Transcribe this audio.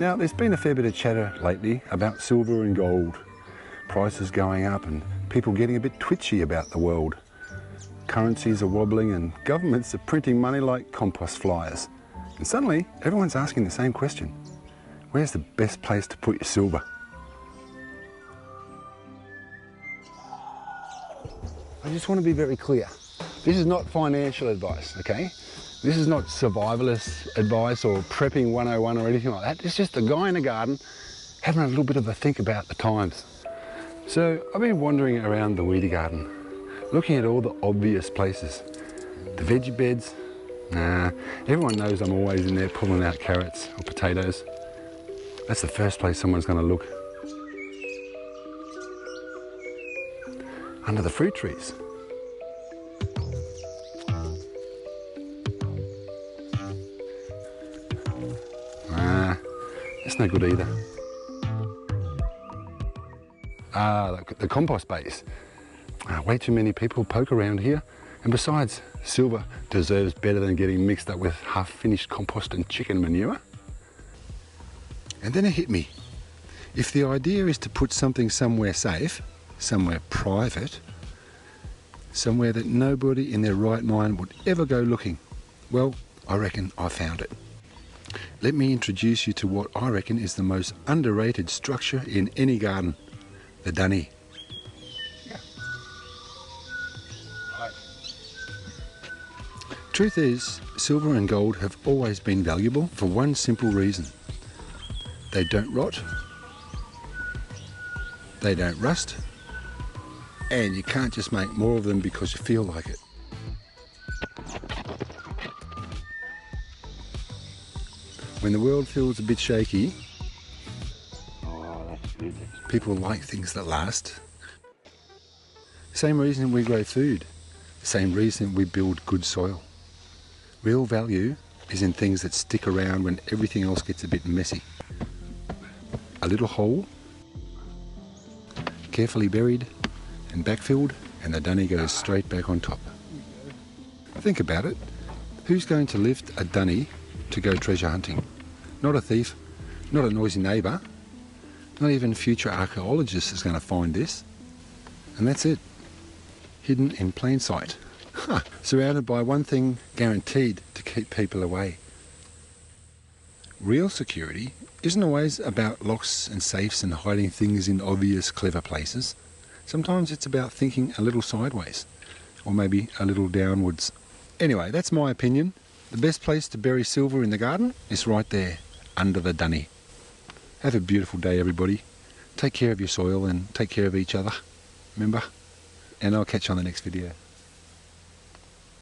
Now, there's been a fair bit of chatter lately about silver and gold, prices going up and people getting a bit twitchy about the world. Currencies are wobbling and governments are printing money like compost flyers. And suddenly, everyone's asking the same question. Where's the best place to put your silver? I just want to be very clear. This is not financial advice, okay? This is not survivalist advice or prepping 101 or anything like that. It's just a guy in a garden having a little bit of a think about the times. So I've been wandering around the Weedy Garden, looking at all the obvious places. The veggie beds, nah, everyone knows I'm always in there pulling out carrots or potatoes. That's the first place someone's going to look. Under the fruit trees. That's no good either. The compost base. Way too many people poke around here. And besides, silver deserves better than getting mixed up with half-finished compost and chicken manure. And then it hit me. If the idea is to put something somewhere safe, somewhere private, somewhere that nobody in their right mind would ever go looking, well, I reckon I found it. Let me introduce you to what I reckon is the most underrated structure in any garden, the dunny. Yeah. Right. Truth is, silver and gold have always been valuable for one simple reason. They don't rot, they don't rust, and you can't just make more of them because you feel like it. When the world feels a bit shaky, people like things that last. Same reason we grow food, the same reason we build good soil. Real value is in things that stick around when everything else gets a bit messy. A little hole, carefully buried and backfilled, and the dunny goes straight back on top. Think about it. Who's going to lift a dunny to go treasure hunting? Not a thief, not a noisy neighbour, not even future archaeologist is going to find this. And that's it. Hidden in plain sight. Surrounded by one thing guaranteed to keep people away. Real security isn't always about locks and safes and hiding things in obvious, clever places. Sometimes it's about thinking a little sideways, or maybe a little downwards. Anyway, that's my opinion. The best place to bury silver in the garden is right there, under the dunny. Have a beautiful day, everybody. Take care of your soil and take care of each other. Remember? And I'll catch you on the next video.